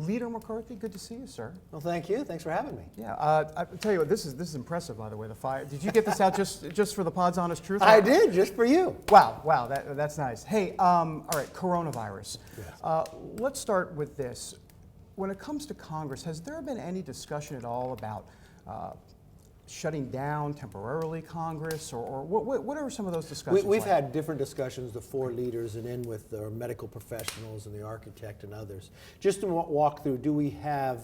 Leader McCarthy, good to see you, sir. Well, thank you. Thanks for having me. Yeah, I tell you what, this is impressive, by the way. The fire. Did you get this out just for the Pod's Honest Truth? I did, just for you. Wow, that's nice. Hey, all right, coronavirus. Yes. Let's start with this. When it comes to Congress, has there been any discussion at all about shutting down temporarily Congress, or what are some of those discussions? We've like? had different discussions, the four leaders, and in with our medical professionals and the architect and others, just to walk through, do we have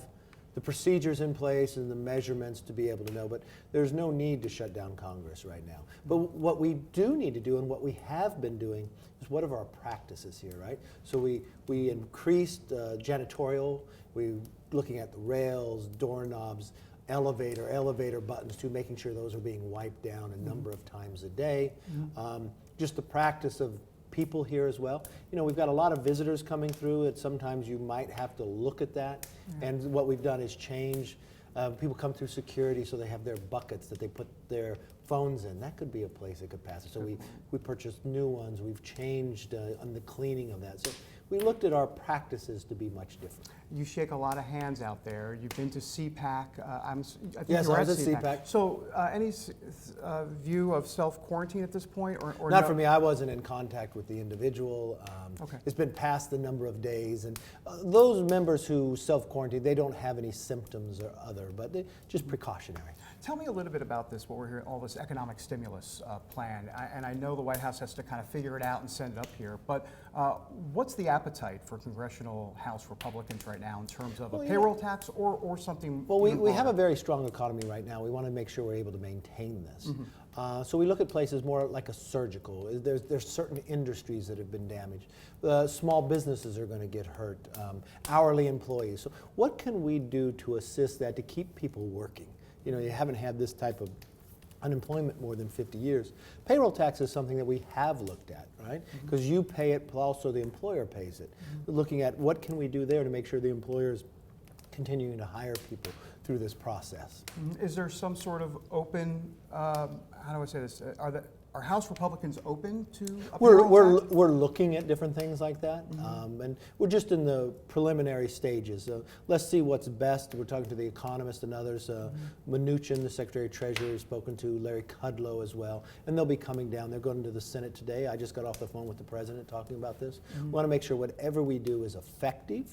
the procedures in place and the measurements to be able to know, but there's no need to shut down Congress right now. But what we do need to do, and what we have been doing, is what are our practices here, right? So we increased janitorial, we looking at the rails, doorknobs, elevator buttons too, making sure those are being wiped down a number of times a day. Just the practice of people here as well. You know, we've got a lot of visitors coming through, and sometimes you might have to look at that. And what we've done is change. People come through security, so they have their buckets that they put their phones in. That could be a place that could pass it. So we purchased new ones. We've changed on the cleaning of that. So we looked at our practices to be much different. You shake a lot of hands out there. You've been to CPAC. I think yes, you were I at was at CPAC. So any view of self-quarantine at this point? Or Not no? for me. I wasn't in contact with the individual. Okay. It's been past the number of days. And those members who self-quarantine, they don't have any symptoms or other, but they just precautionary. Tell me a little bit about this, what we're hearing, all this economic stimulus plan. And I know the White House has to kind of figure it out and send it up here, but what's the appetite for congressional House Republicans right now in terms of a payroll tax or something? Well, we have a very strong economy right now. We want to make sure we're able to maintain this. So we look at places more like a surgical. There's certain industries that have been damaged. Small businesses are going to get hurt, hourly employees. So what can we do to assist that, to keep people working? You know, you haven't had this type of unemployment more than 50 years. Payroll tax is something that we have looked at, right? Because you pay it, but also the employer pays it. Looking at what can we do there to make sure the employers continuing to hire people through this process. Is there some sort of open, how do I say this, are House Republicans open to a payroll tax? We're looking at different things like that, and we're just in the preliminary stages. Let's see what's best. We're talking to the economist and others. Mnuchin, the Secretary of Treasury, has spoken to Larry Kudlow as well, and they'll be coming down. They're going to the Senate today. I just got off the phone with the President talking about this. We want to make sure whatever we do is effective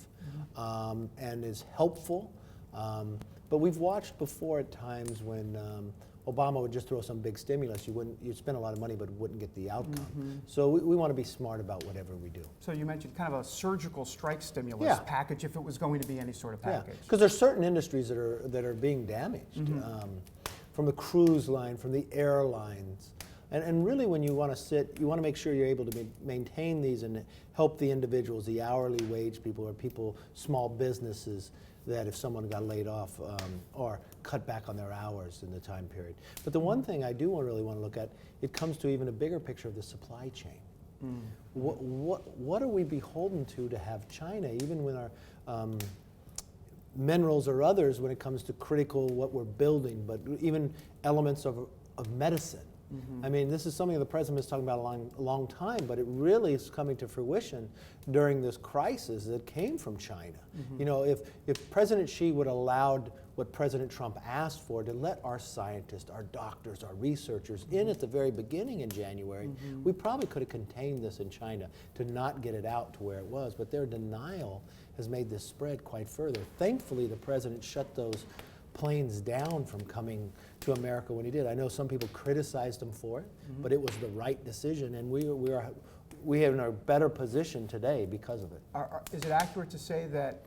and is helpful. But we've watched before at times when Obama would just throw some big stimulus. You'd spend a lot of money, but wouldn't get the outcome. So we want to be smart about whatever we do. So you mentioned kind of a surgical strike stimulus package, if it was going to be any sort of package. Because there's certain industries that are being damaged, from the cruise line, from the airlines. And really, when you want to make sure you're able to maintain these and help the individuals, the hourly wage people, or people, small businesses, that if someone got laid off or cut back on their hours in the time period. But the one thing I do really want to look at, it comes to even a bigger picture of the supply chain. What are we beholden to have China, even with our minerals or others, when it comes to critical what we're building, but even elements of medicine? I mean, this is something the President has talked about a long time, but it really is coming to fruition during this crisis that came from China. You know, if President Xi would have allowed what President Trump asked for, to let our scientists, our doctors, our researchers in at the very beginning in January, we probably could have contained this in China to not get it out to where it was. But their denial has made this spread quite further. Thankfully, the President shut those planes down from coming to America when he did. I know some people criticized him for it, but it was the right decision, and we are in a better position today because of it. Is it accurate to say that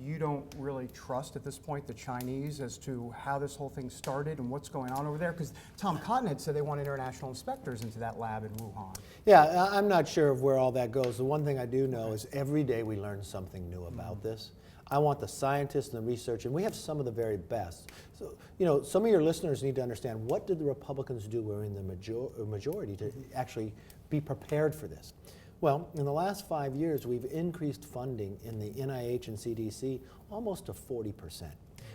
you don't really trust at this point the Chinese as to how this whole thing started and what's going on over there? Because Tom Cotton had said they want international inspectors into that lab in Wuhan. Yeah, I'm not sure of where all that goes. The one thing I do know is every day we learn something new about this. I want the scientists and the research, and we have some of the very best. So, you know, some of your listeners need to understand, what did the Republicans do who were in the majority to actually be prepared for this? Well, in the last 5 years, we've increased funding in the NIH and CDC almost to 40%.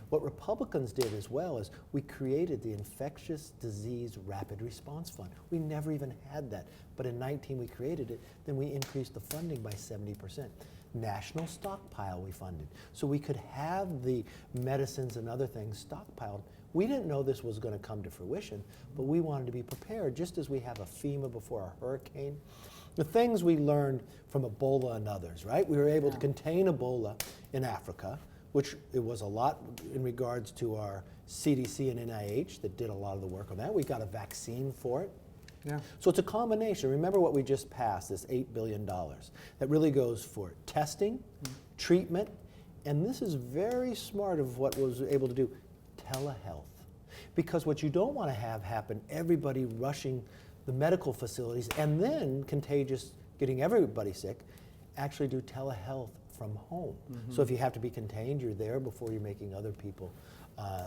What Republicans did as well is we created the Infectious Disease Rapid Response Fund. We never even had that, but in 19 we created it, then we increased the funding by 70%. national stockpile we funded. So we could have the medicines and other things stockpiled. We didn't know this was going to come to fruition, but we wanted to be prepared, just as we have a FEMA before a hurricane. The things we learned from Ebola and others, right? We were able to contain Ebola in Africa, which it was a lot in regards to our CDC and NIH that did a lot of the work on that. We got a vaccine for it. Yeah. So it's a combination. Remember what we just passed, this $8 billion. That really goes for testing, treatment, and this is very smart of what was able to do, telehealth. Because what you don't want to have happen, everybody rushing the medical facilities and then contagious, getting everybody sick, actually do telehealth from home. So if you have to be contained, you're there before you're making other people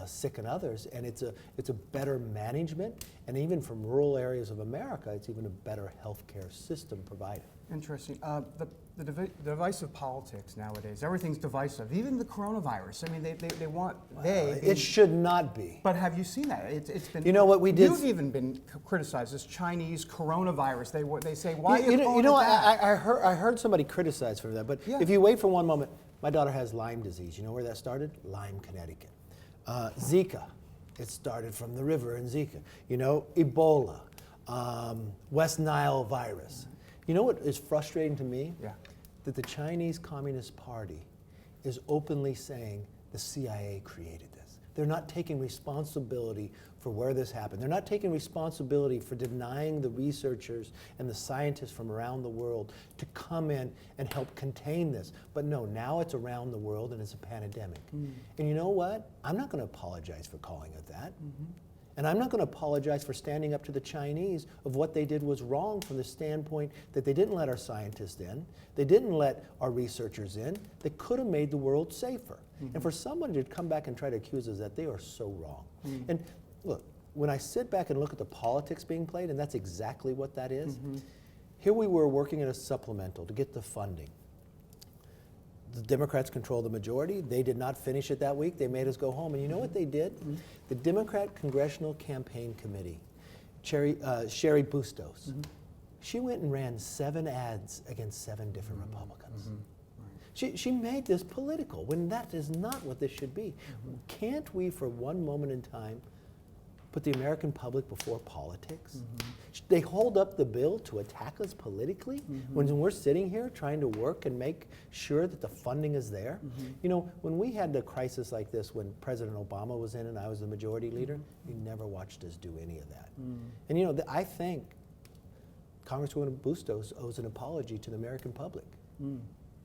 sick and others, and it's a better management, and even from rural areas of America, it's even a better healthcare system provided. Interesting. The divisive politics nowadays, everything's divisive. Even the coronavirus. I mean, they want it should not be. But have you seen that? It's been. You know what we did? You've even been criticized this Chinese coronavirus. They say why you calling know it that? I heard somebody criticize for that, but Yeah. if you wait for one moment, my daughter has Lyme disease. You know where that started? Lyme, Connecticut. Zika, it started from the river in Zika. You know, Ebola, West Nile virus. You know what is frustrating to me? Yeah. That the Chinese Communist Party is openly saying the CIA created this. They're not taking responsibility for where this happened. They're not taking responsibility for denying the researchers and the scientists from around the world to come in and help contain this. But no, now it's around the world and it's a pandemic. And you know what? I'm not going to apologize for calling it that. And I'm not going to apologize for standing up to the Chinese of what they did was wrong from the standpoint that they didn't let our scientists in, they didn't let our researchers in, they could have made the world safer. And for someone to come back and try to accuse us that, they are so wrong. And look, when I sit back and look at the politics being played, and that's exactly what that is, here we were working in a supplemental to get the funding. The Democrats control the majority. They did not finish it that week. They made us go home. And you know what they did? The Democrat Congressional Campaign Committee, Sherry Bustos, she went and ran 7 ads against 7 different Republicans. She made this political when that is not what this should be. Can't we, for one moment in time, put the American public before politics? They hold up the bill to attack us politically when we're sitting here trying to work and make sure that the funding is there. You know, when we had a crisis like this when President Obama was in and I was the majority leader, you never watched us do any of that. And you know, I think Congresswoman Bustos owes an apology to the American public.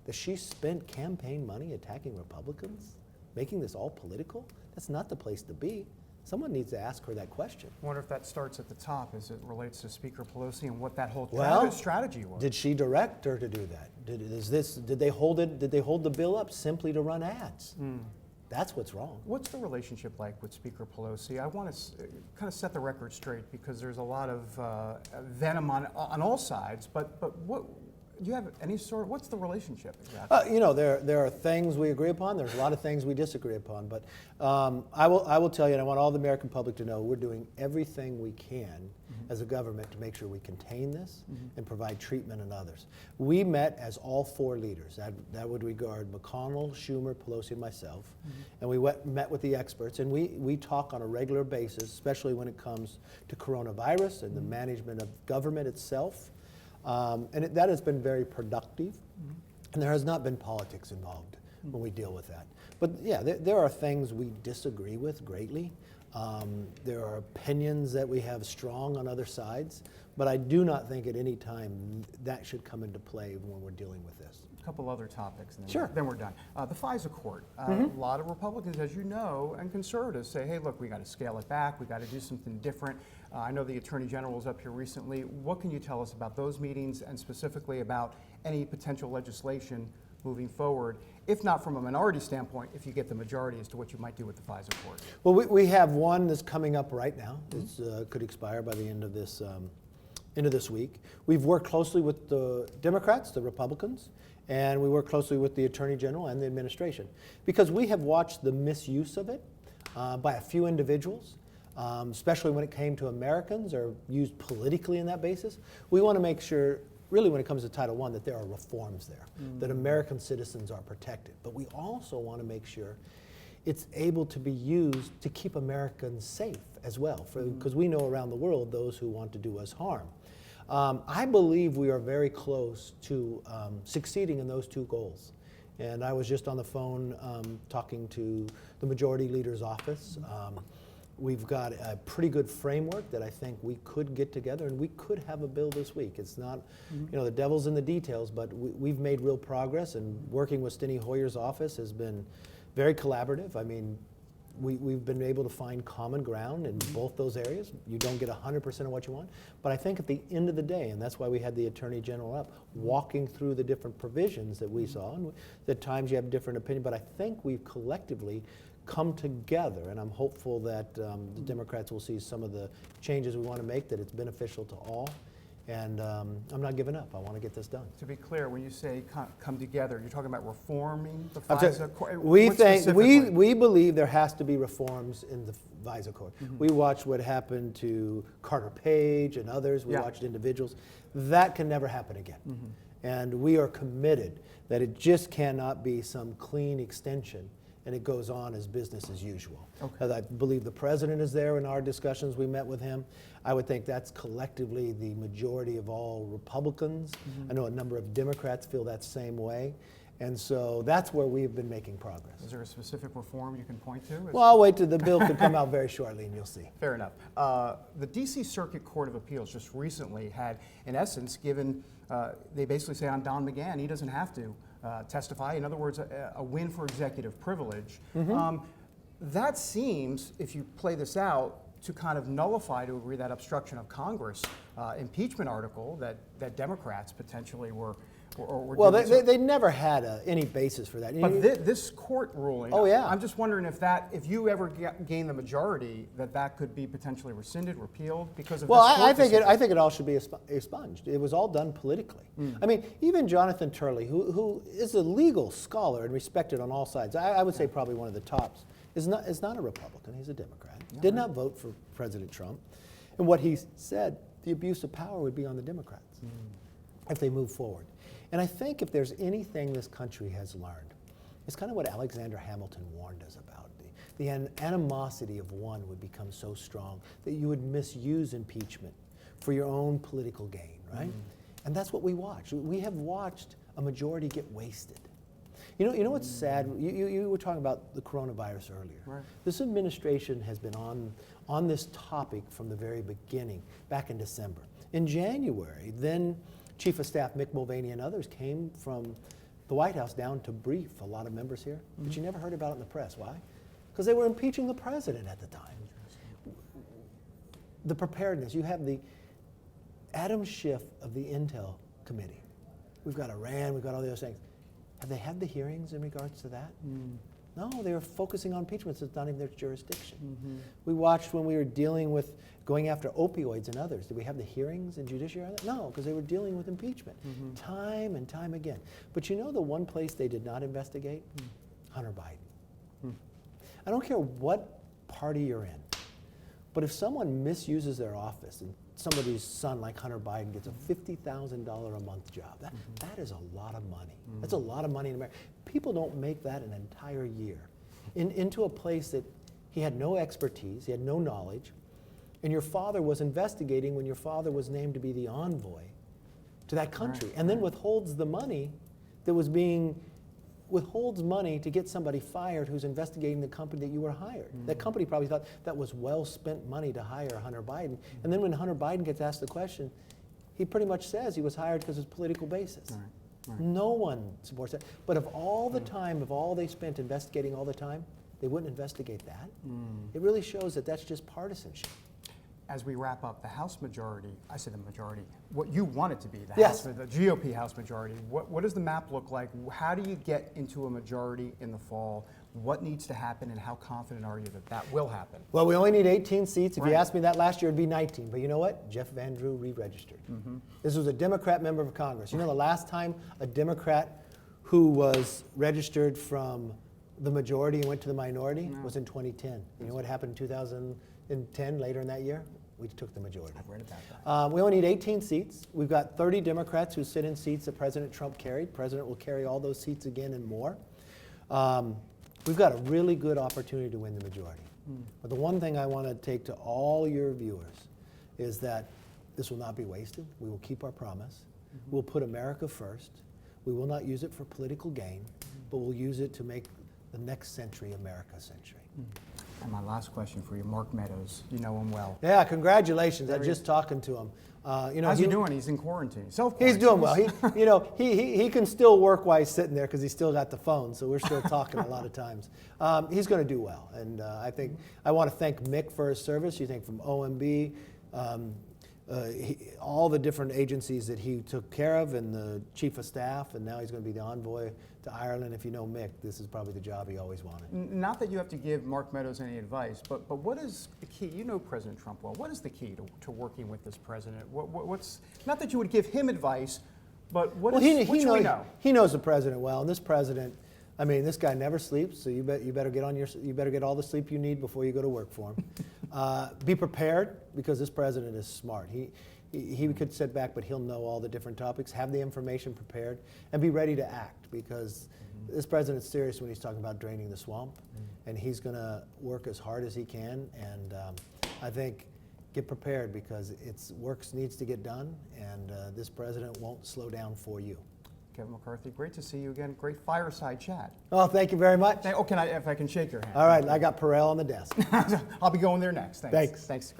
That she spent campaign money attacking Republicans, making this all political. That's not the place to be. Someone needs to ask her that question. I wonder if that starts at the top as it relates to Speaker Pelosi and what that whole strategy was. Did she direct her to do that? Did they hold the bill up simply to run ads? That's what's wrong. What's the relationship like with Speaker Pelosi? I want to kind of set the record straight because there's a lot of venom on all sides. But what do you have any sort? What's the relationship exactly? You know, there are things we agree upon. There's a lot of things we disagree upon. But I will tell you, and I want all the American public to know, we're doing everything we can as a government to make sure we contain this and provide treatment and others. We met as all 4 leaders. That would regard McConnell, Schumer, Pelosi, and myself. And we met with the experts, and we talk on a regular basis, especially when it comes to coronavirus and the management of government itself. And that has been very productive, and there has not been politics involved when we deal with that. But yeah, there are things we disagree with greatly. There are opinions that we have strong on other sides, but I do not think at any time that should come into play when we're dealing with this. A couple other topics, and then we're done. The FISA court. A lot of Republicans, as you know, and conservatives say, hey, look, we got to scale it back. We got to do something different. I know the Attorney General was up here recently. What can you tell us about those meetings and specifically about any potential legislation moving forward, if not from a minority standpoint, if you get the majority as to what you might do with the FISA court? Well, we have one that's coming up right now. It could expire by the end of this week. We've worked closely with the Democrats, the Republicans, and we work closely with the Attorney General and the administration because we have watched the misuse of it by a few individuals. Especially when it came to Americans or used politically in that basis. We want to make sure really when it comes to Title I, that there are reforms there, that American citizens are protected. But we also want to make sure it's able to be used to keep Americans safe as well, because we know around the world those who want to do us harm. I believe we are very close to succeeding in those two goals. And I was just on the phone talking to the Majority Leader's office. We've got a pretty good framework that I think we could get together, and we could have a bill this week. It's not, you know, the devil's in the details, but we've made real progress, and working with Steny Hoyer's office has been very collaborative. I mean, we've been able to find common ground in both those areas. You don't get 100% of what you want, but I think at the end of the day, and that's why we had the Attorney General up, walking through the different provisions that we saw, and at times you have different opinion, but I think we've collectively come together, and I'm hopeful that the Democrats will see some of the changes we want to make, that it's beneficial to all. And I'm not giving up. I want to get this done. To be clear, when you say come together, you're talking about reforming the I'm sorry, FISA Court? we believe there has to be reforms in the FISA Court. We watched what happened to Carter Page and others. We watched individuals. That can never happen again. And we are committed that it just cannot be some clean extension and it goes on as business as usual. Okay. I believe the president is there in our discussions. We met with him. I would think that's collectively the majority of all Republicans. I know a number of Democrats feel that same way. And so that's where we've been making progress. Is there a specific reform you can point to? Well, I'll wait till the bill could come out very shortly and you'll see. Fair enough. The D.C. Circuit Court of Appeals just recently had, in essence, given, they basically say on Don McGahn, he doesn't have to testify. In other words, a win for executive privilege. That seems, if you play this out, to kind of nullify, to agree, that obstruction of Congress impeachment article that Democrats potentially were. Well, they never had any basis for that. But this court ruling, I'm just wondering if you ever gain the majority, that could be potentially rescinded, repealed because of this court decision. I think it all should be expunged. It was all done politically. I mean, even Jonathan Turley, who is a legal scholar and respected on all sides, I would say probably one of the tops, is not a Republican. He's a Democrat. Did not vote for President Trump. And what he said, the abuse of power would be on the Democrats if they move forward. And I think if there's anything this country has learned, it's kind of what Alexander Hamilton warned us about. The animosity of one would become so strong that you would misuse impeachment for your own political gain, right? And that's what we watch. We have watched a majority get wasted. You know what's sad? You were talking about the coronavirus earlier. Right. This administration has been on this topic from the very beginning, back in December. In January, then Chief of Staff Mick Mulvaney and others came from the White House down to brief a lot of members here, but you never heard about it in the press. Why? Because they were impeaching the president at the time. The preparedness, you have the Adam Schiff of the Intel Committee. We've got Iran, we've got all the other things. Have they had the hearings in regards to that? No, they were focusing on impeachment, so it's not in their jurisdiction. We watched when we were dealing with going after opioids and others. Did we have the hearings in judiciary? No, because they were dealing with impeachment time and time again. But you know the one place they did not investigate? Hunter Biden. I don't care what party you're in, but if someone misuses their office and somebody's son like Hunter Biden gets a $50,000 a month job, that is a lot of money. That's a lot of money in America. People don't make that an entire year into a place that he had no expertise, he had no knowledge, and your father was investigating when your father was named to be the envoy to that country, and then withholds the money that was withholds money to get somebody fired who's investigating the company that you were hired. That company probably thought that was well-spent money to hire Hunter Biden. And then when Hunter Biden gets asked the question, he pretty much says he was hired because of his political basis. No one supports that. But of all the time, of all they spent investigating all the time, they wouldn't investigate that. It really shows that that's just partisanship. As we wrap up, the House majority, I say the majority, what you want it to be, the GOP House majority, what does the map look like? How do you get into a majority in the fall? What needs to happen, and how confident are you that will happen? Well, we only need 18 seats. If you asked me that last year, it'd be 19. But you know what? Jeff Van Drew re-registered. This was a Democrat member of Congress. You know the last time a Democrat who was registered from the majority and went to the minority was in 2010. You know what happened in 2010, later in that year? We took the majority. I've read about that. We only need 18 seats. We've got 30 Democrats who sit in seats that President Trump carried. President will carry all those seats again and more. We've got a really good opportunity to win the majority. But the one thing I want to take to all your viewers is that this will not be wasted. We will keep our promise. We'll put America first. We will not use it for political gain, but we'll use it to make the next century America's century. And my last question for you, Mark Meadows, you know him well. Yeah, congratulations. I was just talking to him. How's he doing? He's in quarantine. He's doing well. He can still work while he's sitting there because he's still got the phone, so we're still talking a lot of times. He's going to do well, and I want to thank Mick for his service. You think from OMB, all the different agencies that he took care of, and the chief of staff, and now he's going to be the envoy to Ireland. If you know Mick, this is probably the job he always wanted. Not that you have to give Mark Meadows any advice, but what is the key? You know President Trump well. What is the key to working with this president? What's not that you would give him advice, but what should we know? He knows the president well, and this president, I mean, this guy never sleeps. So you better get all the sleep you need before you go to work for him. Be prepared, because this president is smart. He could sit back, but he'll know all the different topics, have the information prepared, and be ready to act, because this president's serious when he's talking about draining the swamp, and he's going to work as hard as he can. And I think get prepared, because work needs to get done, and this president won't slow down for you. Kevin McCarthy, great to see you again. Great fireside chat. Oh, thank you very much. If I can shake your hand. All right, I got Perel on the desk. I'll be going there next. Thanks. Thanks.